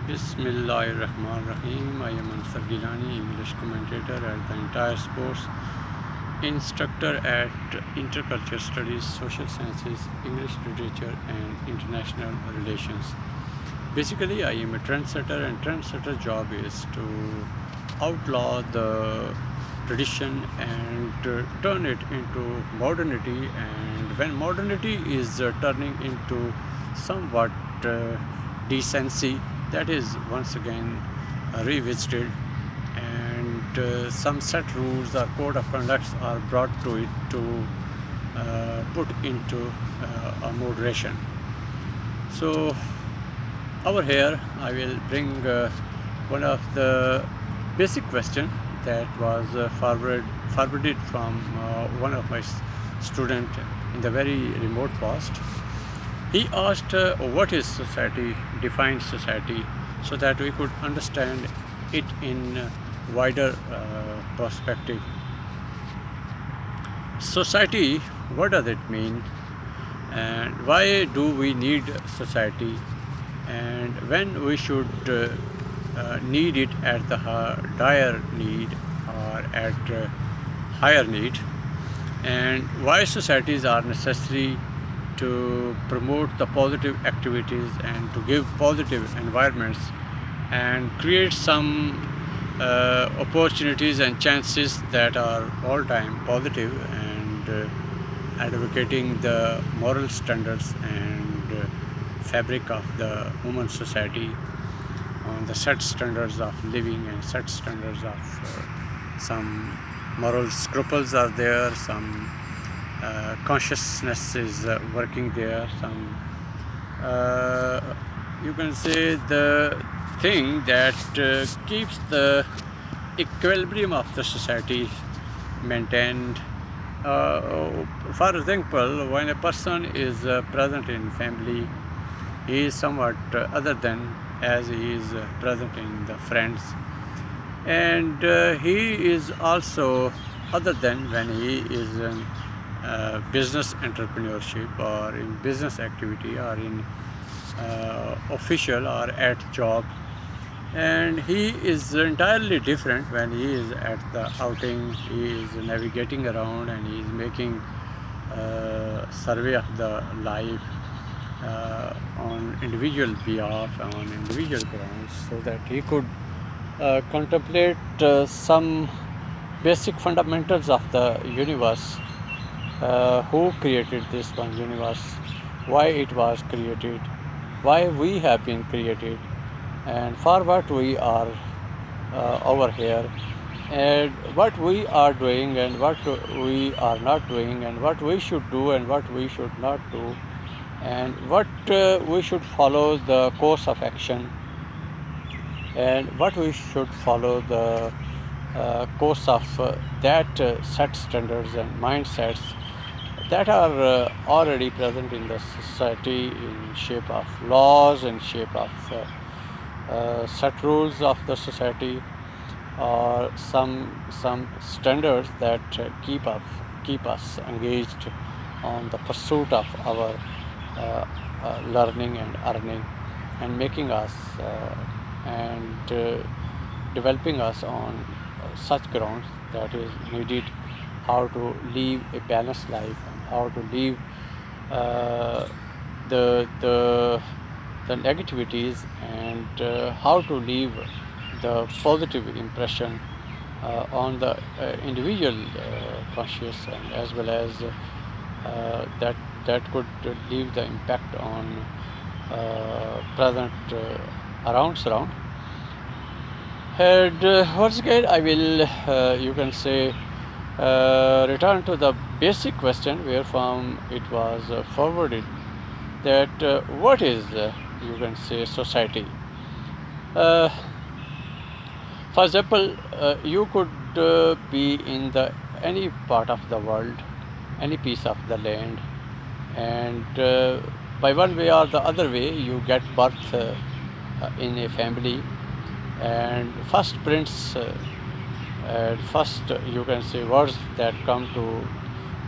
Bismillahirrahmanirrahim. I am Ansar Gilani, English commentator at the entire sports, instructor at Intercultural Studies, Social Sciences, English Literature and International Relations. Basically, I am a trendsetter, and trendsetter job is to outlaw the tradition and turn it into modernity. And when modernity is turning into somewhat decency, that is once again revisited, and some set rules or code of conducts are brought to it to put into a moderation. So over here I will bring one of the basic question that was forwarded from one of my student in the very remote past. He asked what is society, define society, so that we could understand it in wider perspective. Society, what does it mean, and why do we need society, and when we should need it at the dire need or at higher need, and why societies are necessary to promote the positive activities and to give positive environments and create some opportunities and chances that are all time positive, and advocating the moral standards and fabric of the human society on the set standards of living and set standards of some moral scruples are there, some consciousness is working there, some you can say the thing that keeps the equilibrium of the society maintained. For example, when a person is present in family, he is somewhat other than as he is present in the friends, and he is also other than when he is in business entrepreneurship or in business activity or in official or at job, and he is entirely different when he is at the outing, he is navigating around and he is making survey of the life on individual behalf, on individual grounds, so that he could contemplate some basic fundamentals of the universe. Who created this one universe, why it was created, why we have been created, and for what we are over here, and what we are doing and what we are not doing, and what we should do and what we should not do, and what we should follow the course of action, and what we should follow the course of that set standards and mindsets that are already present in the society in shape of laws, in shape of set rules of the society, or some standards that keep us engaged on the pursuit of our learning and earning, and making us and developing us on such grounds that is needed, how to live a balanced life and how to live the negativities, and how to leave the positive impression on the individual conscious, and as well as that could leave the impact on present around surround. And once again I will you can say return to the basic question where from it was forwarded, that what is you can say society. uh, for example, you could be in the any part of the world, any piece of the land, and by one way or the other way you get birth in a family, and first prints and first you can say words that come to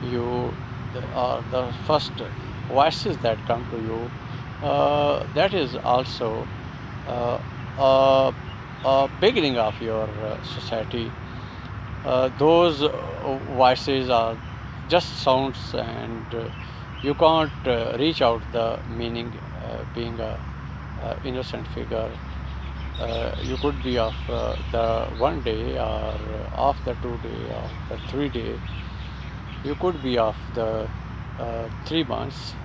you, or the first voices that come to you, that is also uh, beginning of your society, those voices are just sounds, and you can't reach out the meaning. Being a innocent figure, you could be of the 1 day, or of the 2 day, or the 3 day. You could be of the 3 months.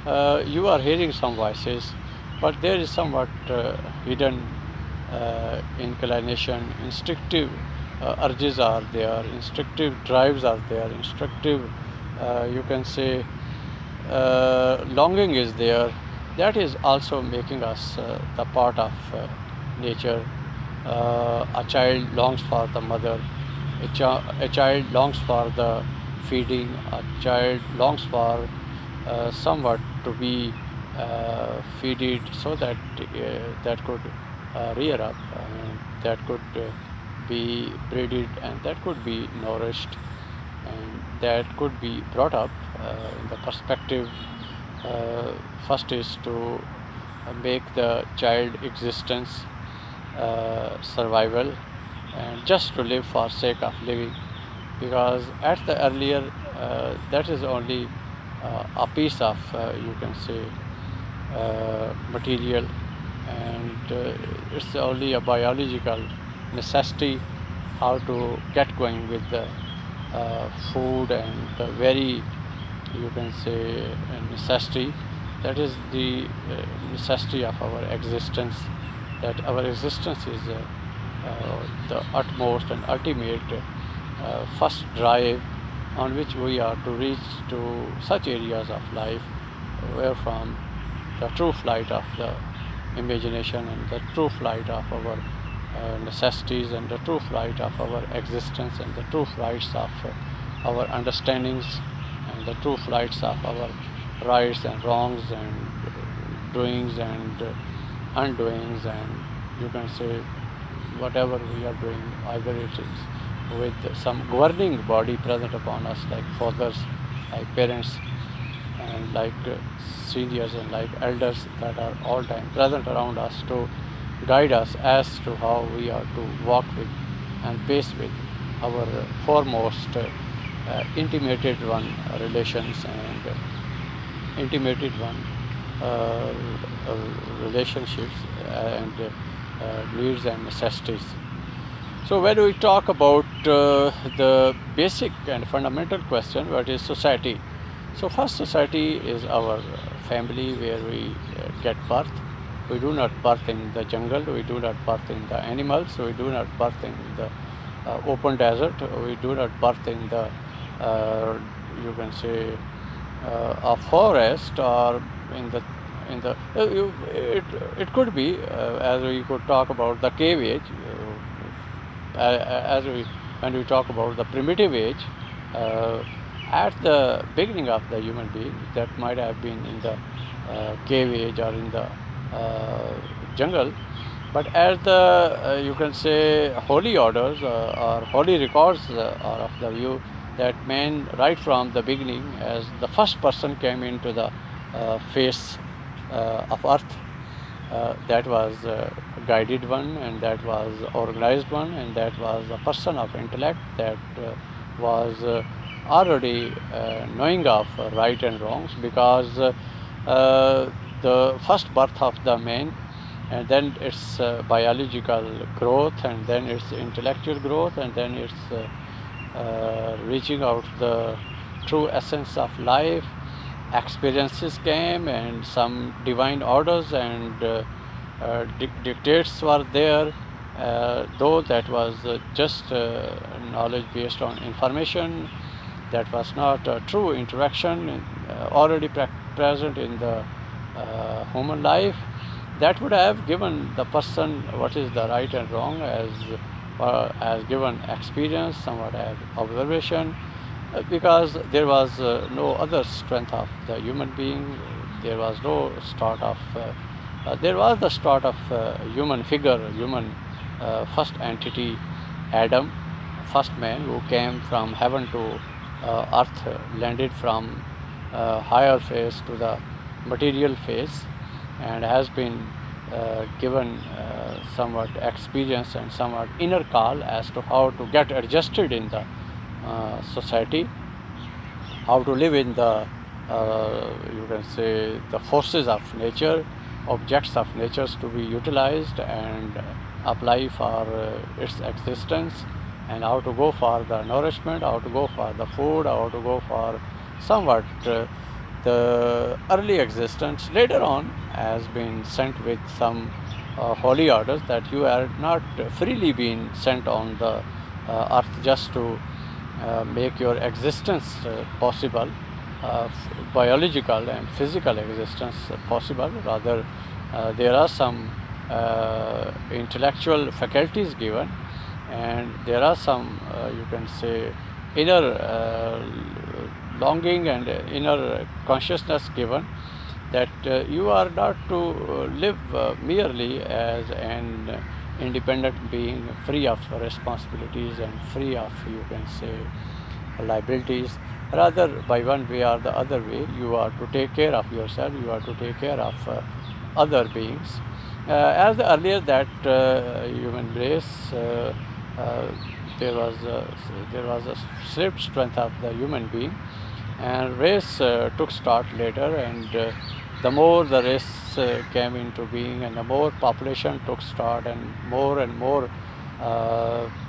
You are hearing some voices, but there is somewhat hidden inclination, instinctive urges are there, instinctive drives are there, instinctive, you can say, longing is there. That is also making us the part of nature. A child longs for the mother, a child longs for the feeding, a child longs for somewhat to be feeded, so that that could rear up, that could be breeded, and that could be nourished, and that could be brought up in the perspective. uh, First is to make the child existence survival, and just to live for sake of living, because at the earlier, that is only a piece of, you can say, material, and it's only a biological necessity how to get going with the food, and the very, you can say, necessity, that is the necessity of our existence, that our existence is the utmost and ultimate first drive on which we are to reach to such areas of life where from the true flight of the imagination, and the true flight of our necessities, and the true flight of our existence, and the true flights of our understandings, and the true flights of our rights and wrongs, and doings and undoings, and you can say whatever we are doing, either it is with some governing body present upon us, like fathers, like parents, and like seniors, and like elders, that are all time present around us to guide us as to how we are to walk with and pace with our foremost intimated one relations, and intimated one uh, relationships, and needs and necessities. So when we talk about the basic and fundamental question, what is society? So first, society is our family, where we get birth. We do not birth in the jungle, we do not birth in the animals, we do not birth in the open desert, we do not birth in the, you can say, a forest, or in the it could be, as we could talk about the cave age, as we when we talk about the primitive age, uh, at the beginning of the human being, that might have been in the cave age, or in the jungle. But as the, you can say, holy orders, or holy records are of the view that man, right from the beginning, as the first person came into the face of earth, that was a guided one, and that was organized one, and that was a person of intellect, that was already knowing of right and wrongs, because uh, the first birth of the man, and then its biological growth, and then its intellectual growth, and then its reaching out the true essence of life, experiences came, and some divine orders and dictates were there, though that was just knowledge based on information. That was not a true interaction already present in the human life, that would have given the person what is the right and wrong, as given experience, somewhat as observation, because there was no other strength of the human being. There was no start of, there was the start of human figure, human first entity, Adam, first man who came from heaven to earth, landed from higher phase to the material phase, and has been given somewhat experience and somewhat inner call as to how to get adjusted in the society, how to live in the you can say the forces of nature, objects of nature to be utilized and apply for its existence, and how to go for the nourishment, how to go for the food, how to go for somewhat the early existence later on has been sent with some holy orders that you are not freely being sent on the earth just to make your existence possible, biological and physical existence possible. Rather, there are some intellectual faculties given, and there are some you can say inner longing and inner consciousness given, that you are not to live merely as an independent being, free of responsibilities and free of, you can say, liabilities. Rather, by one way or the other way, you are to take care of yourself, you are to take care of other beings. As earlier that human race, there was a swift strength of the human being, and race took start later, and the more the race came into being and the more population took start and more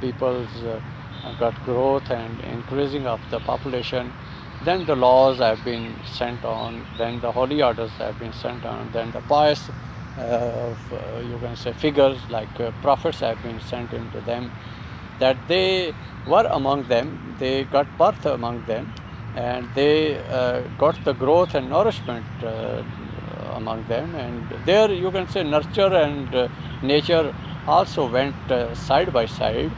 people's got growth and increasing of the population, then the laws have been sent on, then the holy orders have been sent on, then the pious you can say figures like prophets have been sent into them, that they were among them, they got birth among them, and they got the growth and nourishment among them, and there you can say nurture and nature also went side by side,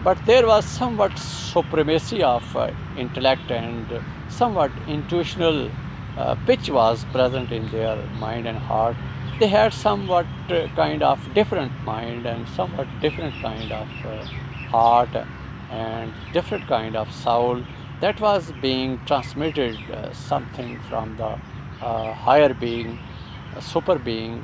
but there was somewhat supremacy of intellect and somewhat intuitional pitch was present in their mind and heart. They had somewhat kind of different mind and somewhat different kind of heart and different kind of soul that was being transmitted something from the higher being, super being.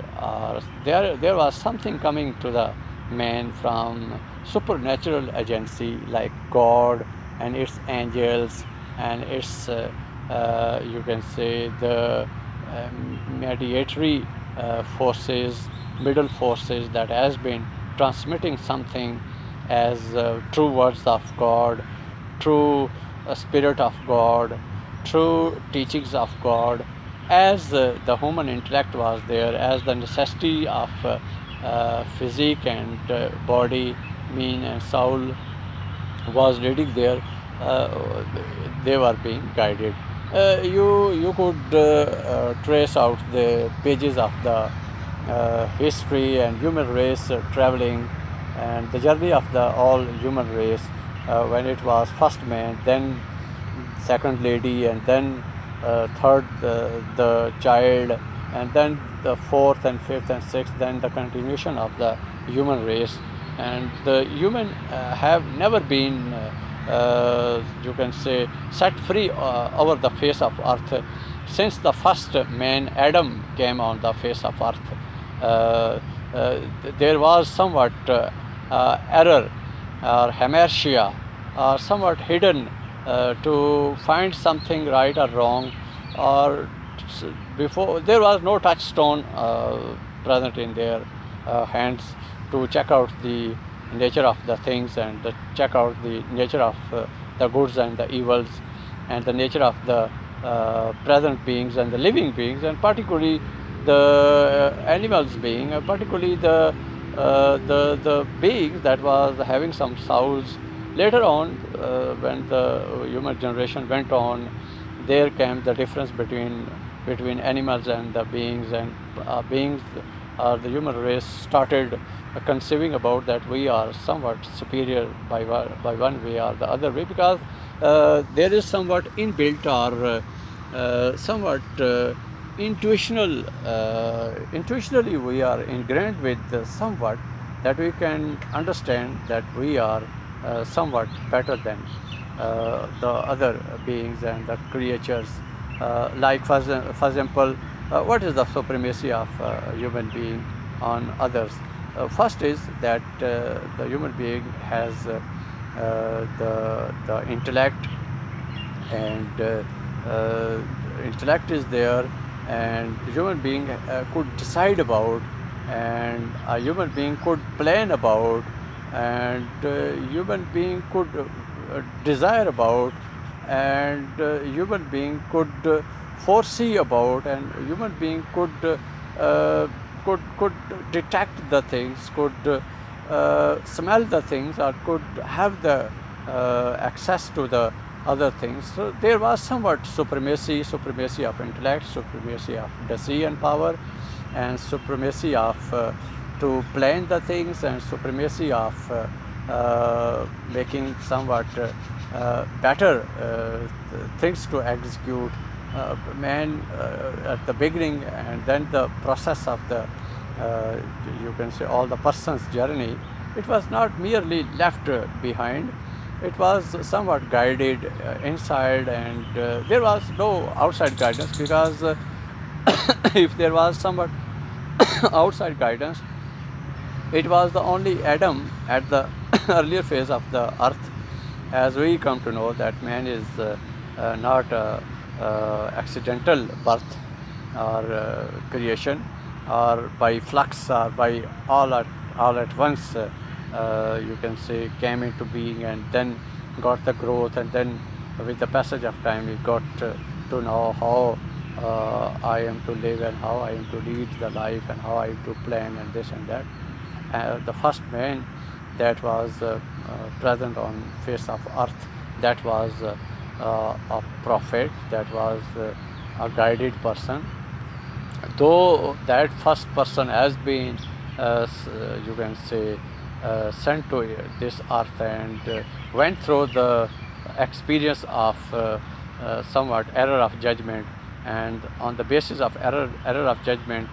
There was something coming to the man from supernatural agency like God and its angels and its you can say the mediatory forces, middle forces that has been transmitting something as true words of God, true spirit of God, true teachings of God, as the human intellect was there, as the necessity of physique and body, mean and soul was leading there, they were being guided. You could trace out the pages of the history and human race traveling, and the journey of the all human race when it was first man, then second lady, and then third the child, and then the fourth and fifth and sixth, then the continuation of the human race. And the human have never been you can say set free over the face of earth since the first man Adam came on the face of earth. There was somewhat error or hamartia or somewhat hidden to find something right or wrong, or before there was no touchstone present in their hands to check out the nature of the things and check out the nature of the goods and the evils and the nature of the present beings and the living beings, and particularly the animals being, particularly the beings that was having some souls. Later on, when the human generation went on, there came the difference between animals and the beings, and beings the human race started conceiving about that we are somewhat superior by one way or the other way, because there is somewhat inbuilt or somewhat intuitionally we are ingrained with somewhat that we can understand that we are somewhat better than the other beings and the creatures. Like for example, what is the supremacy of human being on others? First is that the human being has the intellect, and intellect is there, and human being could decide about, and a human being could plan about, and human being could desire about, and human being could foresee about, and human being uh, could detect the things, could smell the things, or could have the access to the other things. So there was somewhat supremacy of intellect, supremacy of decision power, and supremacy of to plan the things, and supremacy of making somewhat better things to execute. Man at the beginning, and then the process of the you can say all the person's journey, it was not merely left behind, it was somewhat guided inside, and there was no outside guidance, because if there was somewhat outside guidance, it was the only Adam at the earlier phase of the earth, as we come to know that man is not accidental birth or creation, or by flux, or by all at once, you can say, came into being, and then got the growth, and then with the passage of time we got to know how I am to live, and how I am to lead the life, and how I am to plan, and this and that. The first man that was present on face of earth, that was a prophet, that was a guided person. Though that first person has been you can say sent to this earth, and went through the experience of somewhat error of judgment, and on the basis of error of judgment,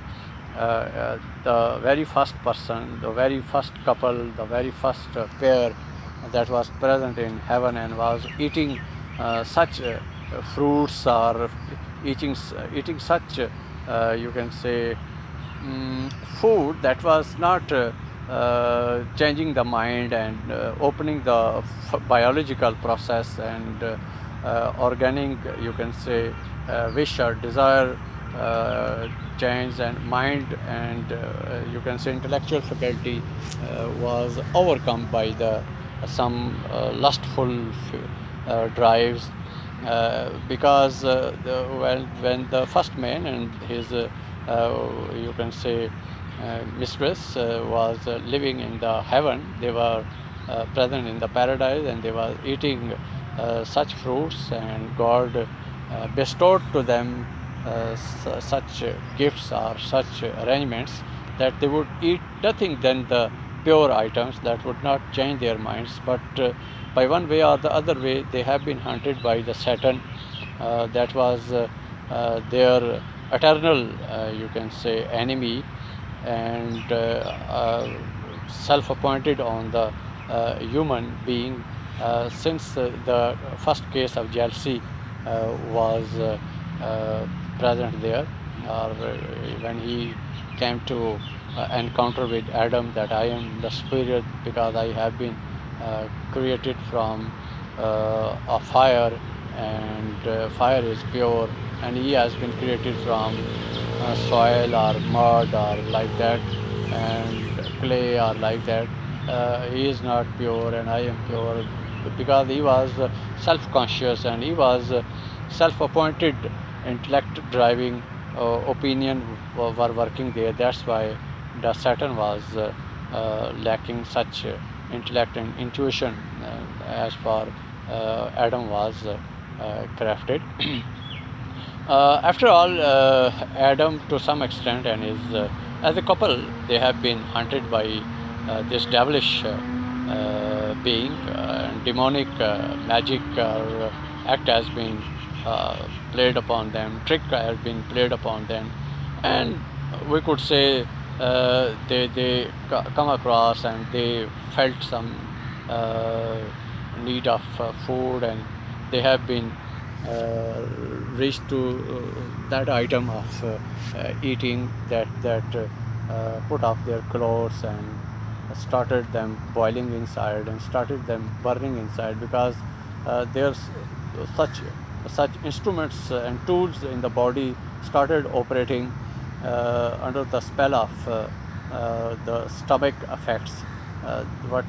the very first person, the very first couple, the very first pair that was present in heaven, and was eating such fruits, or eating such you can say food that was not changing the mind, and opening the biological process, and organic, you can say, wish or desire change, and mind, and you can say intellectual faculty was overcome by the some lustful drives, because when the first man and his you can say mistress was living in the heaven, they were present in the paradise, and they were eating such fruits, and God bestowed to them such gifts, or such arrangements, that they would eat nothing than the pure items that would not change their minds. But by one way or the other way, they have been hunted by the Satan, that was their eternal, you can say, enemy, and self-appointed on the human being, since the first case of jealousy was present there, or when he came to encounter with Adam, that I am the superior because I have been created from a fire, and fire is pure, and he has been created from soil or mud or like that, and clay or like that. He is not pure, and I am pure, because he was self-conscious, and he was self-appointed intellect driving opinion were working there. That's why the Saturn was lacking such intellect and intuition as far Adam was crafted. After all, Adam, to some extent, and his as a couple, they have been hunted by this devilish being, demonic magic act has been played upon them, trick has been played upon them, and we could say they come across, and they felt some need of food, and they have been reached to that item of eating, that put off their clothes and started them boiling inside and started them burning inside, because there's such such instruments and tools in the body started operating under the spell of the stomach effects. What,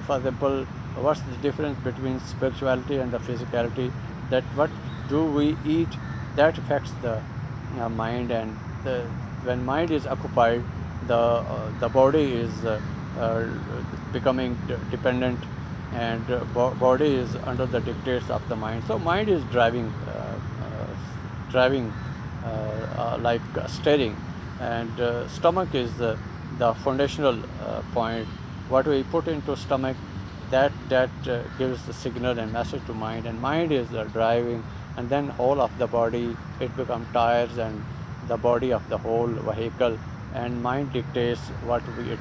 for example, what's the difference between spirituality and the physicality? That what do we eat, that affects the mind, and when mind is occupied, the body is uh, becoming dependent, and body is under the dictates of the mind. So mind is driving like steering, and stomach is the foundational point. What we put into stomach, that gives the signal and message to mind, and mind is driving, and then whole of the body, it becomes tires and the body of the whole vehicle, and mind dictates what it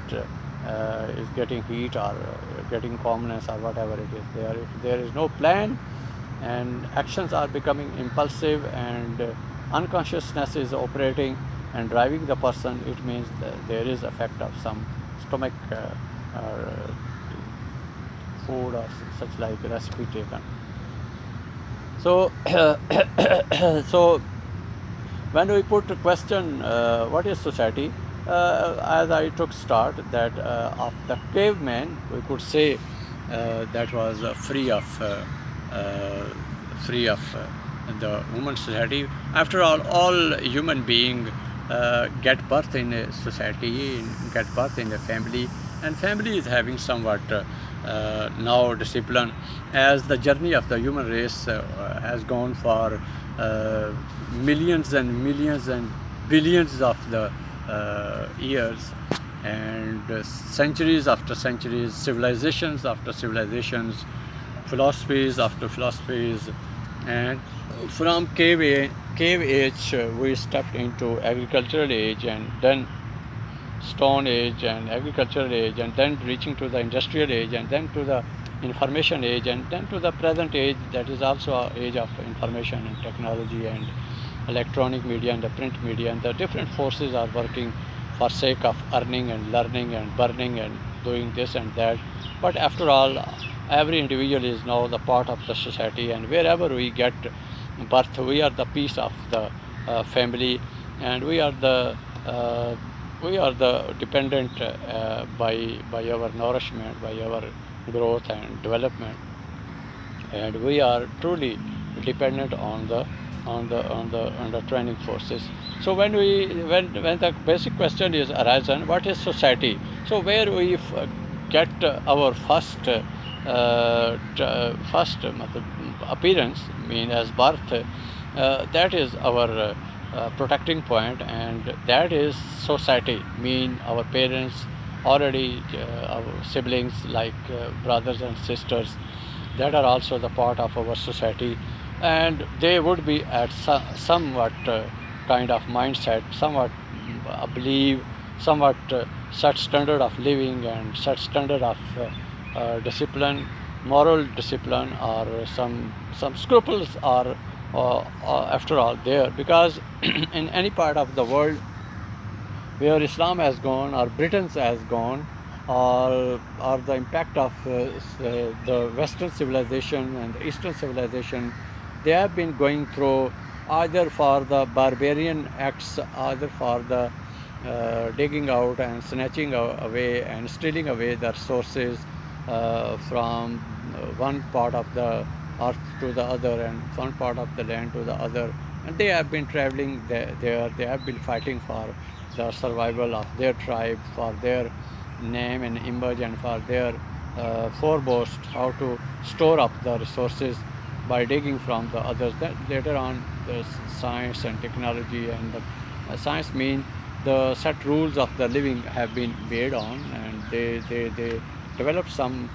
is getting heat or getting calmness or whatever it is there. If there is no plan and actions are becoming impulsive, and unconsciousness is operating and driving the person, it means that there is effect of some stomach food or such like recipe taken. So so when we put the question, what is society, as I took start, that of the caveman, we could say that was uh, free of the human society. After all human being get birth in a society, get birth in a family, and family is having somewhat now discipline, as the journey of the human race has gone for millions and millions and billions of the years, and centuries after centuries, civilizations after civilizations, philosophies after philosophies, and from cave age we stepped into agricultural age, and then stone age and agricultural age, and then reaching to the industrial age, and then to the information age, and then to the present age, that is also an age of information and technology and electronic media and the print media, and the different forces are working for sake of earning and learning and burning and doing this and that. But after all, every individual is now the part of the society, and wherever we get birth, we are the piece of the family, and uh, we are the dependent by our nourishment, by our growth and development, and we are truly dependent on the training forces. So when the basic question is arisen, what is society? So where we get our first appearance, mean as birth, that is our protecting point, and that is society, mean our parents, already our siblings, like brothers and sisters, that are also the part of our society, and they would be at somewhat kind of mindset, somewhat believe, somewhat set standard of living and set standard of discipline, moral discipline, or some scruples are after all there, because in any part of the world where Islam has gone or Britain has gone, or the impact of the Western civilization and the Eastern civilization, they have been going through either for the barbarian acts, either for the digging out and snatching away and stealing away the resources from one part of the earth to the other, and one part of the land to the other, and they have been traveling there. They have been fighting for the survival of their tribe, for their name and image, and for their foremost how to store up the resources by digging from the others. That later on, the science and technology and the science mean the set rules of the living have been made on, and they develop some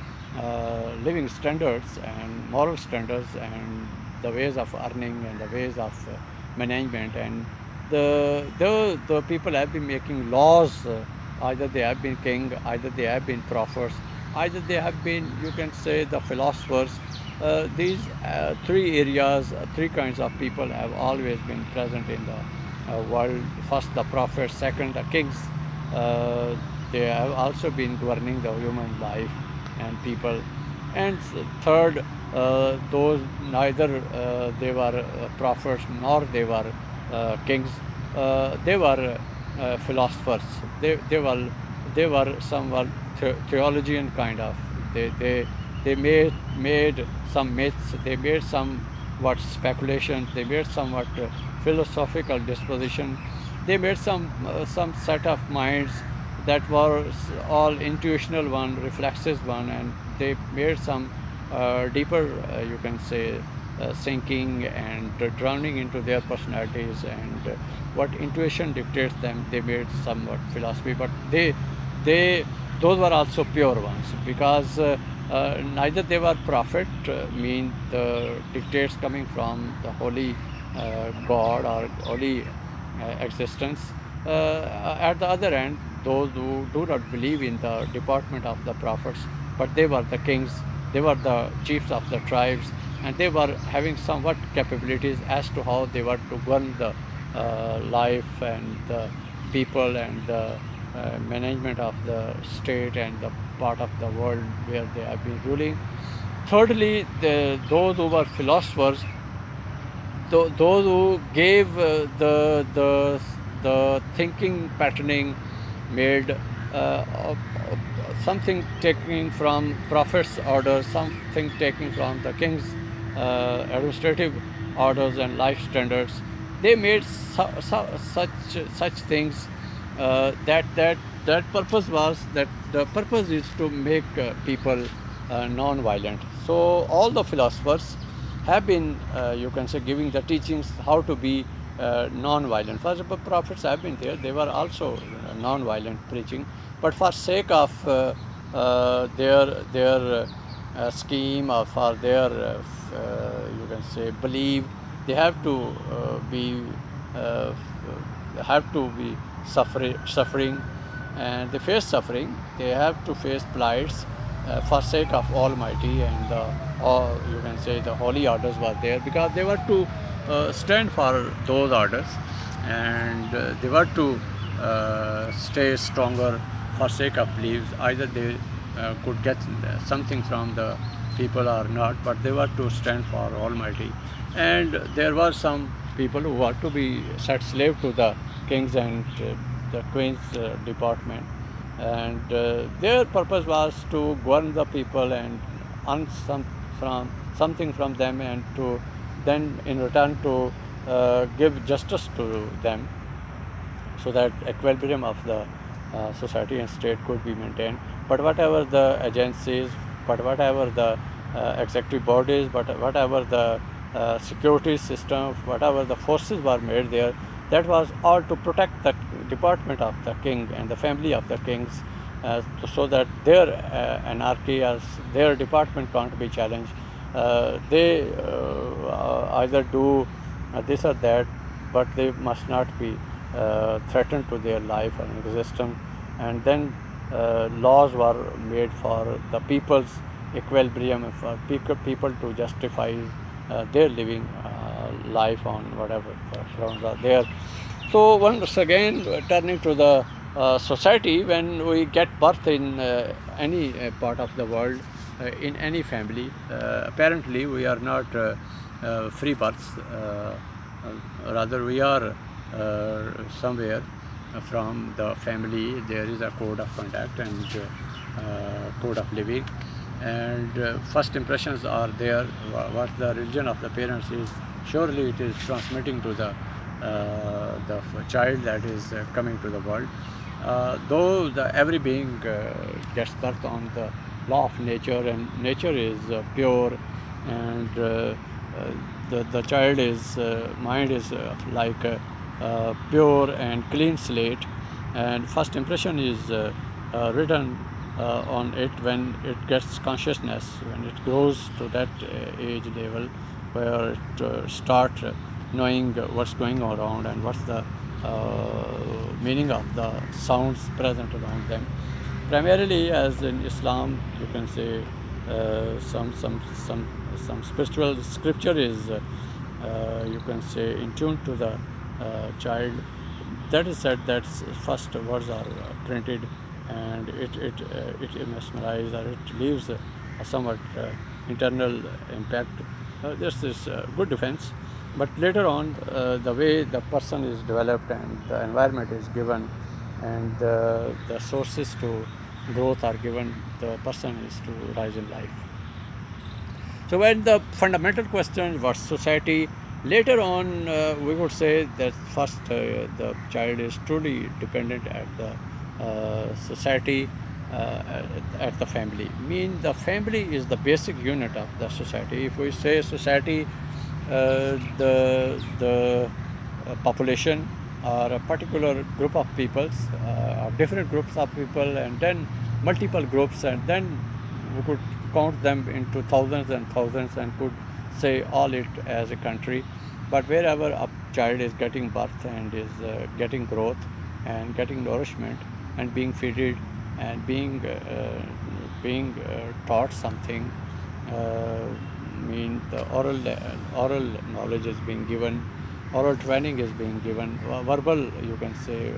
living standards and moral standards, and the ways of earning and the ways of management, and the people have been making laws. Either they have been king, either they have been prophets, either they have been, you can say, the philosophers. These three areas, three kinds of people have always been present in the world. First the prophets, second the kings, uh, they have also been governing the human life and people. And third, those neither they were prophets nor they were kings. They were philosophers. They were somewhat theologian kind of. They made some myths. They made somewhat speculations. They made somewhat philosophical disposition. They made some set of minds that was all intuitional one, reflexive one, and they made some deeper, you can say, sinking and drowning into their personalities and what intuition dictates them. They made somewhat philosophy, but they those were also pure ones because neither they were prophet, mean the dictates coming from the holy God or holy existence. At the other end, those who do not believe in the department of the prophets, but they were the kings, they were the chiefs of the tribes, and they were having somewhat capabilities as to how they were to govern the life and the people and the management of the state and the part of the world where they have been ruling. Thirdly, those who were philosophers, those who gave the thinking patterning, made something taking from prophets' orders, something taking from the king's administrative orders and life standards. They made such things that purpose was that the purpose is to make people non-violent. So all the philosophers have been, you can say, giving the teachings how to be non-violent. First, the prophets have been there; they were also non-violent preaching, but for sake of their scheme or for their you can say belief, they uh, have to be suffering, and they face suffering. They have to face plights for sake of Almighty, and all, you can say, the holy orders were there because they were to stand for those orders, and they were to stay stronger for sake of beliefs. Either they could get something from the people or not, but they were to stand for Almighty. And there were some people who were to be set slave to the kings and the queen's department, and their purpose was to govern the people and earn something from them, and to then in return to give justice to them, so that equilibrium of the society and state could be maintained. But whatever the agencies, but whatever the executive bodies, but whatever the security system, whatever the forces were made there, that was all to protect the department of the king and the family of the kings, so that their anarchy as their department can't be challenged. They either do this or that, but they must not be threatened to their life and existence. And then laws were made for the people's equilibrium, for people to justify their living life on whatever grounds are there. So once again, turning to the society, when we get birth in any part of the world, in any family, apparently we are not free births. Rather, we are somewhere from the family. There is a code of conduct and code of living, and first impressions are there. What the religion of the parents is, surely it is transmitting to the child that is coming to the world. Though every being gets birth on the law of nature, and nature is pure, and the child is mind is like pure and clean slate, and first impression is written on it when it gets consciousness, when it grows to that age level where it starts knowing what's going on around and what's the meaning of the sounds present around them. Primarily, as in Islam, you can say some spiritual scripture is you can say in tune to the child. that is said that first words are printed, and it mesmerizes, or it leaves a somewhat internal impact. This is good defense, but later on, the way the person is developed and the environment is given, and the sources to growth are given, the person is to rise in life. So when the fundamental question was society, later on we would say that first the child is truly dependent at the society, at the family. Mean the family is the basic unit of the society. If we say society, the population or a particular group of peoples, or different groups of people, and then multiple groups, and then we could count them into thousands and thousands and could say all it as a country. But wherever a child is getting birth and is getting growth and getting nourishment and being fed and being taught something, mean the oral knowledge is being given, oral training is being given, verbal, you can say,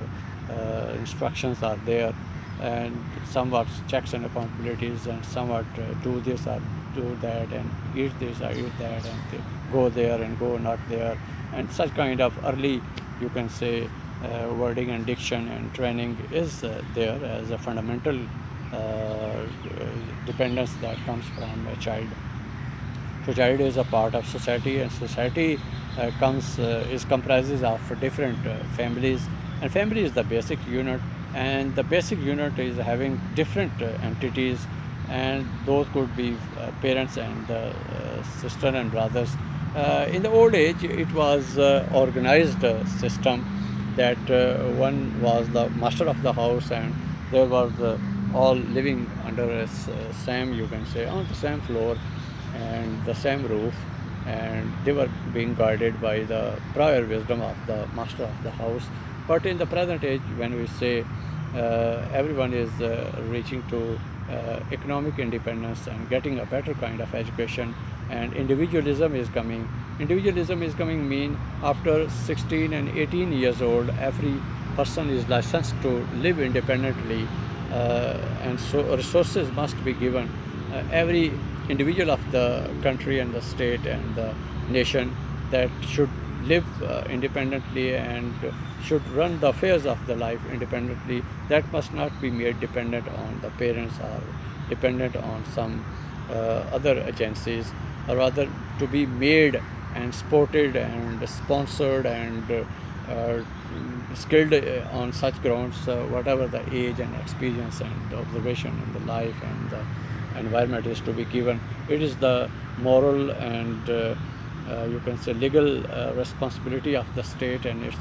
instructions are there, and somewhat checks and accountabilities, and somewhat do this or do that, and eat this or eat that, and go there and go not there, and such kind of early, you can say, wording and diction and training is there as a fundamental dependence that comes from a child. So child is a part of society, and society is comprises of different families, and family is the basic unit, and the basic unit is having different entities, and those could be parents and sister and brothers. In the old age, it was organized system that one was the master of the house, and there was all living under a same, you can say, on the same floor and the same roof, and they were being guided by the prior wisdom of the master of the house. But in the present age, when we say everyone is reaching to economic independence and getting a better kind of education, and individualism is coming. Individualism is coming mean after 16 and 18 years old, every person is licensed to live independently, and so resources must be given. Every individual of the country and the state and the nation that should live independently and should run the affairs of the life independently, that must not be made dependent on the parents or dependent on some other agencies, or rather to be made and supported and sponsored and skilled on such grounds, whatever the age and experience and observation in the life and the environment is to be given. It is the moral and you can say legal responsibility of the state and its